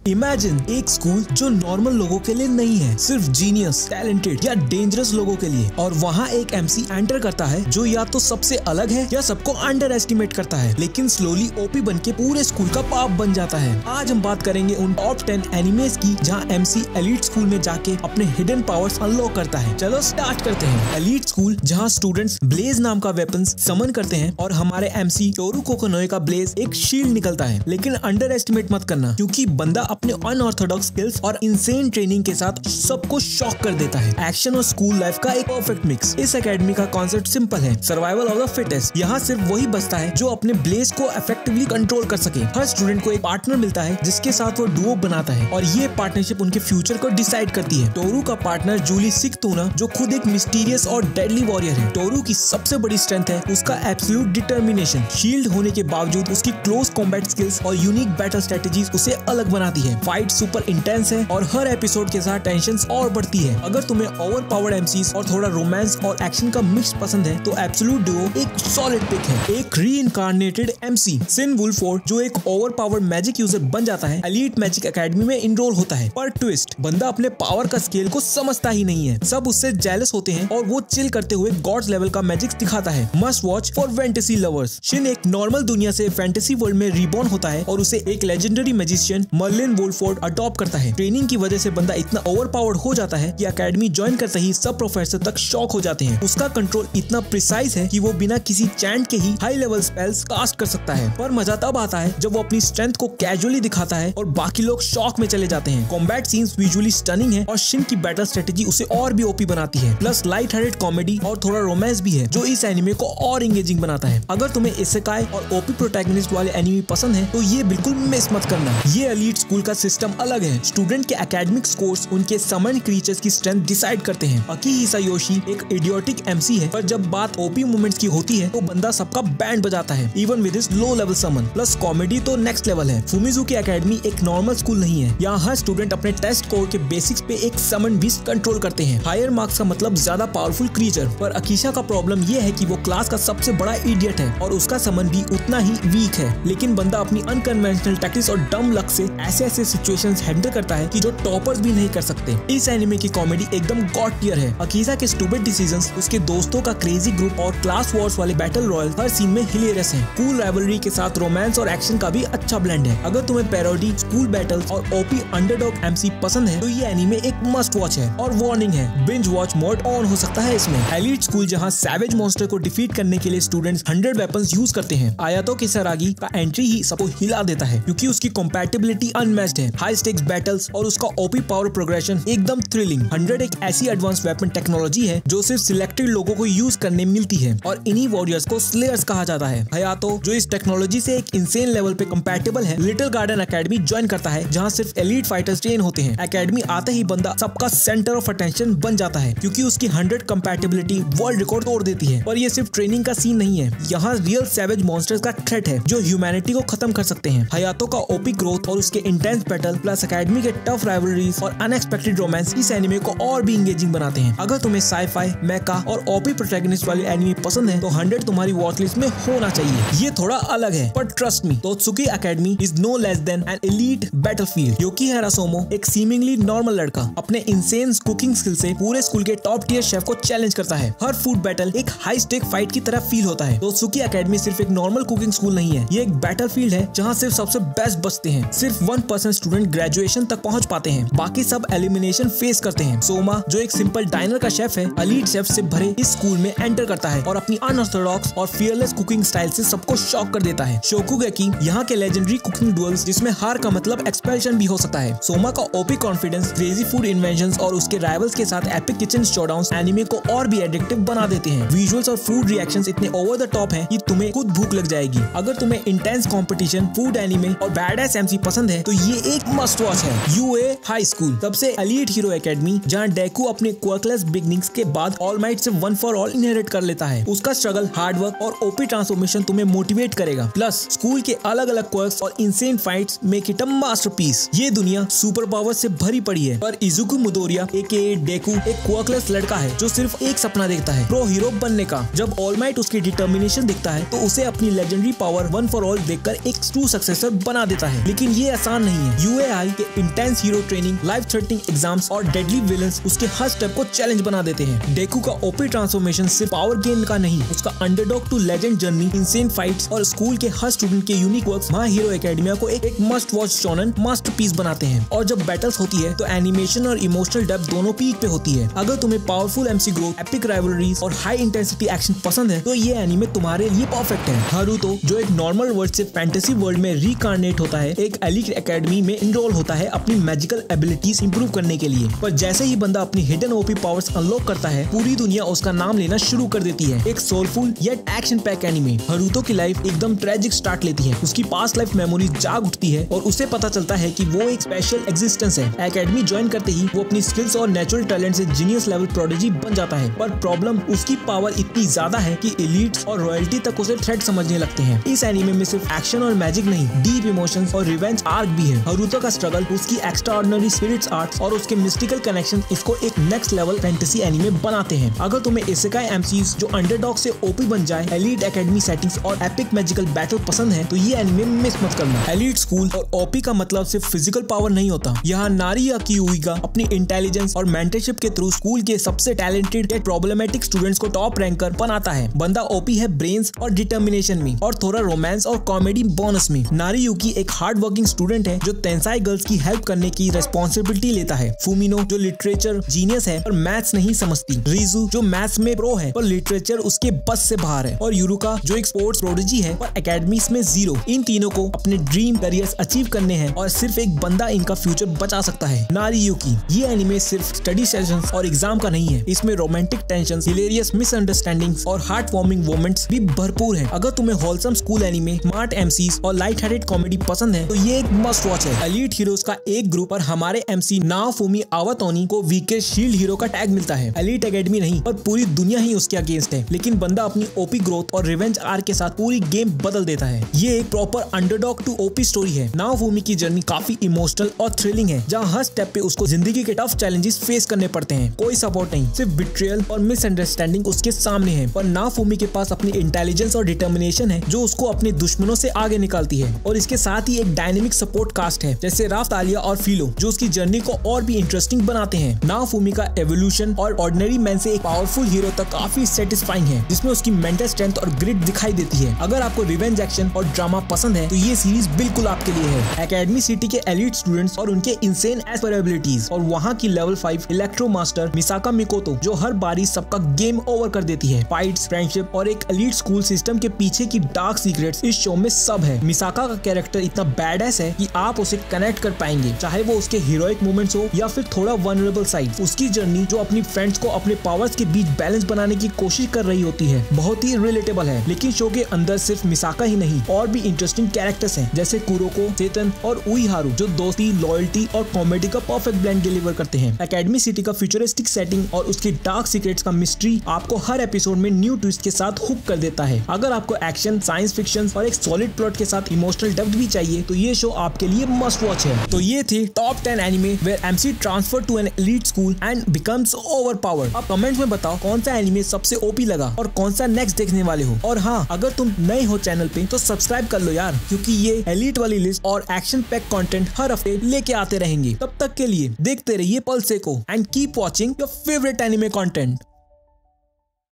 Imagine एक school जो normal लोगों के लिए नहीं है, सिर्फ जीनियस, टैलेंटेड या डेंजरस लोगों के लिए। और वहाँ एक एमसी एंटर करता है जो या तो सबसे अलग है या सबको अंडर एस्टिमेट करता है, लेकिन स्लोली ओपी बन के पूरे स्कूल का पाप बन जाता है। आज हम बात करेंगे उन टॉप 10 एनिमेस की जहाँ एमसी एलीट स्कूल में जाके अपने हिडन पावर्स अनलॉक करता है। चलो स्टार्ट करते हैं। एलीट स्कूल जहाँ स्टूडेंट्स ब्लेज नाम का वेपन्स समन करते हैं और हमारे एमसी टोरू कोकोनोए का ब्लेज एक शील्ड निकलता है। लेकिन अंडर एस्टिमेट मत करना, क्योंकि बंदा अपने अनऑर्थोडॉक्स स्किल्स और इंसेन ट्रेनिंग के साथ सबको शॉक कर देता है। एक्शन और स्कूल लाइफ का एक परफेक्ट मिक्स। इस एकेडमी का कॉन्सेप्ट सिंपल है, सर्वाइवल ऑफ द फिटेस्ट। यहाँ सिर्फ वही बचता है जो अपने ब्लेज को इफेक्टिवली कंट्रोल कर सके। हर स्टूडेंट को एक पार्टनर मिलता है जिसके साथ वो डुओ बनाता है और ये पार्टनरशिप उनके फ्यूचर को डिसाइड करती है। टोरू का पार्टनर जूली सिकतूना जो खुद एक मिस्टीरियस और डेडली वॉरियर है। टोरू की सबसे बड़ी स्ट्रेंथ है उसका एब्सोल्यूट डिटर्मिनेशन। शील्ड होने के बावजूद उसकी क्लोज कॉम्बैट स्किल्स और यूनिक बैटल स्ट्रेटेजीज उसे अलग बनाती है। फाइट सुपर इंटेंस है और हर एपिसोड के साथ टेंशंस और बढ़ती है। अगर तुम्हें ओवर पावर्ड एमसीज और थोड़ा रोमांस और एक्शन का मिक्स पसंद है तो एब्सोल्यूट डुओ एक सॉलिड पिक है। एक रीइंकार्नेटेड एमसी सिन वुल्फोर्ड जो एक ओवर पावर्ड मैजिक यूजर बन जाता है, एलीट मैजिक एकेडमी में इनरोल होता है। पर ट्विस्ट, बंदा अपने पावर का स्केल को समझता ही नहीं है। सब उससे जेलस होते हैं और वो चिल करते हुए गॉड्स लेवल का मैजिक दिखाता है। Must watch for fantasy lovers. Shin एक नॉर्मल दुनिया से फैंटेसी वर्ल्ड में रीबॉर्न होता है और उसे एक legendary magician Merlin Wolford adopt करता है। ट्रेनिंग की वजह से बंदा इतना ओवर पावर्ड हो जाता है कि एकेडमी ज्वाइन करते ही सब प्रोफेसर तक शॉक हो जाते हैं। उसका कंट्रोल इतना प्रिसाइज है कि वो बिना किसी चैंट के ही हाई लेवल स्पेल्स कास्ट कर सकता है। पर मजा तब आता है जब वो अपनी स्ट्रेंथ को कैजुअली दिखाता है और बाकी लोग शॉक में चले जाते हैं। कॉम्बैट सीन्स विजुअली स्टनिंग है और शिन की बैटल स्ट्रेटेजी उसे और भी ओपी बनाती है। प्लस लाइट हार्टेड कॉमेडी और थोड़ा रोमांस भी है जो इस एनिमे को और एंगेजिंग बनाता है। अगर तुम्हें इसेकाई और ओपी प्रोटैगनिस्ट वाले एनिमे पसंद है तो ये बिल्कुल मिस मत करना। ये एलीट स्कूल का सिस्टम अलग है। स्टूडेंट के एकेडमिक स्कोर्स उनके समन क्रीचर्स की स्ट्रेंथ डिसाइड करते हैं। अकीहिसा योशी एक इडियोटिक एमसी है, पर जब बात ओपी मूवमेंट्स की होती है तो बंदा सबका बैंड बजाता है, even with his low level summon. Plus comedy तो नेक्स्ट लेवल है। फुमिजुकी एकेडमी एक नॉर्मल स्कूल नहीं है। यहाँ हर स्टूडेंट अपने टेस्ट कोर के बेसिक्स पे एक समन बीस्ट कंट्रोल करते हैं। हायर मार्क्स का मतलब ज्यादा पावरफुल क्रीचर। पर अकीशा का प्रॉब्लम ये है कि वो क्लास का सबसे बड़ा इडियट है और उसका समन भी उतना ही वीक है। लेकिन बंदा अपनी अनकन्वेंशनल टैक्टिक्स और डम लक से ऐसे सिचुएशंस हैंडल करता है कि जो टॉपर्स भी नहीं कर सकते। इस एनिमे की कॉमेडी एकदम गॉड टियर है। अकीशा के स्टूपिड डिसीजंस, उसके दोस्तों का क्रेजी ग्रुप और क्लास वॉर्स वाले बैटल रॉयल हर सीन में हिलेरियस है। कूल राइवलरी के साथ रोमांस और एक्शन का भी अच्छा ब्लेंड है। अगर तुम्हें पैरोडी, स्कूल बैटल्स और ओपी अंडरडॉग एमसी पसंद है तो ये एनिमे एक मस्ट वॉच है। और वार्निंग है, बिंज वॉच मोड ऑन हो सकता है इसमें। एलीट स्कूल जहाँ सैवेज मॉन्स्टर को डिफीट करने के लिए स्टूडेंट्स 100 वेपन्स यूज करते हैं। आयातो किसारागी का एंट्री ही सबको हिला देता है क्योंकि उसकी कंपैटिबिलिटी अनमैच्ड है। हाई स्टेक्स बैटल्स और उसका ओपी पावर प्रोग्रेशन एकदम थ्रिलिंग। 100 एक ऐसी एडवांस वेपन टेक्नोलॉजी है जो सिर्फ सिलेक्टेड लोगों को यूज करने मिलती है और इन्हीं वॉरियर्स को स्लेयर्स कहा जाता है। हयातो जो इस टेक्नोलॉजी से एक इंसेन लेवल पे कंपैटिबल है, लिटिल गार्डन एकेडमी ज्वाइन करता है जहाँ सिर्फ एलीट फाइटर्स ट्रेन होते हैं। एकेडमी आते ही बंदा सबका सेंटर ऑफ अटेंशन बन जाता है क्योंकि उसकी 100 कंपैटिबिलिटी वर्ल्ड रिकॉर्ड तोड़ देती है। पर ये सिर्फ ट्रेनिंग का सीन नहीं है, यहाँ रियल सैवेज मॉन्स्टर्स का थ्रेट है जो ह्यूमैनिटी को खत्म कर सकते हैं। हयातो का ओपी ग्रोथ और उसके इंटेंस बैटल प्लस एकेडमी के टफ राइवलरीज और अनएक्सपेक्टेड रोमांस इस एनिमे को और भी इंगेजिंग बनाते हैं। अगर तुम्हें साईफाई, मेका और ओपी प्रोटैगनिस्ट वाले एनिमे पसंद है तो 100 तुम्हारी वॉच लिस्ट में होना चाहिए। ये थोड़ा अलग है पर trust me, Totsuki academy is no less than an elite battlefield. योकी हारासोमो एक सीमिंगली नॉर्मल लड़का अपने इंसेन कुकिंग स्किल से पूरे स्कूल के टॉप टियर शेफ को चैलेंज करता है। हर फूड बैटल एक हाई स्टेक फाइट की तरह फील होता है। तोत्सुकी एकेडमी सिर्फ एक नॉर्मल कुकिंग स्कूल नहीं है, ये एक बैटलफील्ड है जहाँ सिर्फ सबसे बेस्ट बचते हैं। सिर्फ 1% स्टूडेंट ग्रेजुएशन तक पहुँच पाते हैं, बाकी सब एलिमिनेशन फेस करते हैं। सोमा जो एक सिंपल डाइनर का शेफ है, एलीट शेफ से भरे इस स्कूल में एंटर करता है और अपनी अनऑर्थोडॉक्स और फियरलेस कुकिंग स्टाइल से सबको शॉक कर देता है। शोकुगेकी यहाँ के लेजेंडरी कुकिंग डुअल्स जिसमें हार का मतलब एक्सपेल्शन भी हो सकता है। सोमा का OP confidence, crazy food inventions और उसके राइवल्स के साथ एपिक किचन शोडाउन्स एनिमे को और भी एडिक्टिव बना देते हैं। विजुअल्स और फूड रिएक्शंस इतने ओवर द टॉप हैं कि तुम्हें खुद भूख लग जाएगी। अगर तुम्हें इंटेंस कंपटीशन, फूड एनिमे और बैडएस एमसी पसंद है तो ये एक मस्ट वॉच है। यूए हाई स्कूल सबसे एलीट हीरो एकेडमी जहाँ डेकू अपने क्वर्कलेस बिगनिंग्स के बाद all might say one for all inherit कर लेता है। उसका स्ट्रगल, हार्डवर्क और ओपी ट्रांसफॉर्मेशन तुम्हें मोटिवेट करेगा। प्लस स्कूल के अलग अलग क्वर्क्स और insane fights make it a masterpiece. ये दुनिया सुपर पावर से भरी पड़ी है। पर इजुकी मुदोरिया एके डेकू एक क्वर्कलेस लड़का है जो सिर्फ एक सपना देखता है, प्रो हीरो बनने का। जब ऑल माइट उसकी डिटर्मिनेशन दिखता है तो उसे अपनी legendary power one for all देखकर एक ट्रू सक्सेसर बना देता है। लेकिन ये आसान नहीं नहीं है। UAI के intense hero training, life threatening exams और डेडली विलन्स उसके हर स्टेप को चैलेंज बना देते हैं। डेकू का ओपी ट्रांसफॉर्मेशन सिर्फ पावर गेन का नहीं, उसका underdog to legend journey, insane fights और स्कूल के हर स्टूडेंट के unique works My Hero Academia को एक मस्ट वॉच शोनन मास्टरपीस बनाते हैं। और जब बैटल्स होती है तो एनिमेशन और इमोशनल डेप्थ दोनों पीक पे होती है। अगर तुम्हें powerful MC growth, epic rivalries और हाई इंटेंसिटी एक्शन पसंद है तो ये एनीमे तुम्हारे लिए परफेक्ट है। हारुतो जो एक नॉर्मल वर्ल्ड से फैंटेसी वर्ल्ड में रिकार्नेट होता है, एक एलीट एकेडमी में इनरोल होता है अपनी मैजिकल एबिलिटीज इंप्रूव करने के लिए। पर जैसे ही बंदा अपनी हिडन ओपी पावर्स अनलॉक करता है, पूरी दुनिया उसका नाम लेना शुरू कर देती है। एक soulful yet action pack anime. Haruto की लाइफ एकदम ट्रेजिक स्टार्ट लेती है। उसकी पास्ट लाइफ मेमोरीज जाग उठती है और उसे पता चलता है कि वो एक स्पेशल एग्जिस्टेंस है। एकेडमी ज्वाइन करते ही वो अपनी स्किल्स और नेचुरल टैलेंट से जीनियस लेवल प्रोडिजी बन जाता है। पर प्रॉब्लम उसकी पावर इतनी ज्यादा है कि एलीट्स और रॉयल्टी तक उसे थ्रेट समझने लगते हैं। इस एनीमे में सिर्फ एक्शन और मैजिक नहीं, डीप इमोशंस और रिवेंज आर्क भी है। हारुतो का स्ट्रगल, उसकी एक्स्ट्राऑर्डिनरी स्पिरिट्स आर्ट्स और उसके मिस्टिकल कनेक्शन इसको एक नेक्स्ट लेवल फैंटेसी एनीमे बनाते हैं। अगर तुम्हें इसेकाई एमसीज जो अंडरडॉग से ओपी बन जाए, एलीट एकेडमी सेटिंग्स और एपिक मैजिकल बैटल पसंद है तो ये एनीमे मिस मत करना। एलीट स्कूल और ओपी का मतलब सिर्फ फिजिकल पावर नहीं होता। यहाँ नारी याकीउइगा अपनी इंटेलिजेंस और मेंटरशिप के थ्रू स्कूल के सबसे टैलेंटेड या प्रॉब्लमेटिक स्टूडेंट्स को टॉप रैंकर बनाता है। बंदा ओपी है ब्रेन्स और डिटर्मिनेशन में और थोड़ा रोमांस और कॉमेडी बोनस में। नारी यूकी एक हार्ड वर्किंग स्टूडेंट है जो तेंसाई गर्ल्स की हेल्प करने की रेस्पॉन्सिबिलिटी लेता है। फुमिनो जो लिटरेचर जीनियस है पर मैथ्स नहीं समझती। रिजू जो मैथ्स में प्रो है पर लिटरेचर उसके बस से बाहर है। और यूरुका जो एक स्पोर्ट्स प्रोडिजी है पर एकेडमीज में जीरो। इन तीनों को अपने ड्रीम करियर्स अचीव करने हैं और सिर्फ एक बंदा इनका फ्यूचर बचा सकता है, नारी यूकी। ये एनीमे सिर्फ स्टडी सेशंस और एग्जाम का नहीं है, इसमें रोमांटिक टेंशंस, हिलेरियस मिसअंडरस्टैंडिंग्स और हार्ट वार्मिंग मोमेंट्स भी भरपूर हैं। अगर तुम्हें wholesome school anime, smart MCs और लाइट हार्टेड कॉमेडी पसंद है तो ये एक मस्ट वॉच है। एलीट हीरोज का एक ग्रुप और हमारे एमसी नाओफुमी आवातोनी को वीकेस्ट शील्ड हीरो का टैग मिलता है। एलीट एकेडमी नहीं पर पूरी दुनिया ही उसके अगेंस्ट है, लेकिन बंदा अपनी ओपी ग्रोथ और रिवेंज आर्क के साथ पूरी गेम बदल देता है। ये एक proper underdog to OP story है। नाओफुमी की जर्नी काफी इमोशनल और थ्रिलिंग है, जहाँ हर स्टेप पे उसको जिंदगी के टफ चैलेंजेस फेस करने पड़ते हैं। कोई सपोर्ट नहीं, सिर्फ बिट्रियल और मिसअंडरस्टैंडिंग उसके सामने है। पर नाओफुमी के पास अपनी इंटेलिजेंस और डिटर्मिनेशन है जो उसको अपने दुश्मनों से आगे निकालती है। और इसके साथ ही एक डायनेमिक सपोर्ट कास्ट है जैसे राफ्त आलिया और फिलो जो उसकी जर्नी को और भी इंटरेस्टिंग बनाते हैं। नाओफुमी का एवोल्यूशन और ऑर्डिनरी मैन से एक पावरफुल हीरो तक काफी सेटिस्फाइंग है, जिसमें उसकी मेंटल स्ट्रेंथ और ग्रिट दिखाई देती है। अगर आपको रिवेंज एक्शन और ड्रामा पसंद है तो ये सीरीज बिल्कुल आपके लिए है। एकेडमी सिटी के एलीट स्टूडेंट्स और उनके इंसेन एस्पिरेबिलिटीज और वहाँ की लेवल 5 इलेक्ट्रो मास्टर मिसाका मिकोतो जो हर बारी सबका गेम ओवर कर देती है। फाइट्स, फ्रेंडशिप और एक एलीट स्कूल सिस्टम के पीछे की डार्क सीक्रेट्स इस शो में सब है। मिसाका का कैरेक्टर इतना बैडएस है कि आप उसे कनेक्ट कर पाएंगे, चाहे वो उसके हीरोइक मोमेंट्स हो या फिर थोड़ा वनरेबल साइड। उसकी जर्नी जो अपनी फ्रेंड्स को अपने पावर्स के बीच बैलेंस बनाने की कोशिश कर रही होती है, बहुत ही रिलेटेबल है। लेकिन शो के अंदर सिर्फ मिसाका ही नहीं और भी इंटरेस्टिंग कैरेक्टर्स हैं जैसे कुरोको, सेतन और उईहारू जो दोस्ती, लॉयल्टी और कॉमेडी का परफेक्ट ब्लेंड डिलीवर करते हैं। एकेडमी सिटी का फ्यूचरिस्टिक सेटिंग और उसकी डार्क सीक्रेट्स का मिस्ट्री आपको हर एपिसोड में न्यू ट्विस्ट के साथ हुक कर देता है। अगर आपको एक्शन, साइंस फिक्शन और एक सॉलिड प्लॉट के साथ इमोशनल डेप्थ भी चाहिए तो ये शो आपके लिए मस्ट वॉच है। तो ये थे top 10 anime where MC transfer to an elite school and becomes overpowered. अब कमेंट्स में बताओ कौन सा एनिमे सबसे ओपी लगा और कौन सा नेक्स्ट देखने वाले हो। और हाँ, अगर तुम नए हो चैनल पे तो सब्सक्राइब कर लो यार, क्योंकि ये एलीट वाली लिस्ट और एक्शन पैक कंटेंट हर हफ्ते लेके आते रहेंगे। तब तक के लिए देखते रहिए पल्सेको and keep watching your favourite anime content.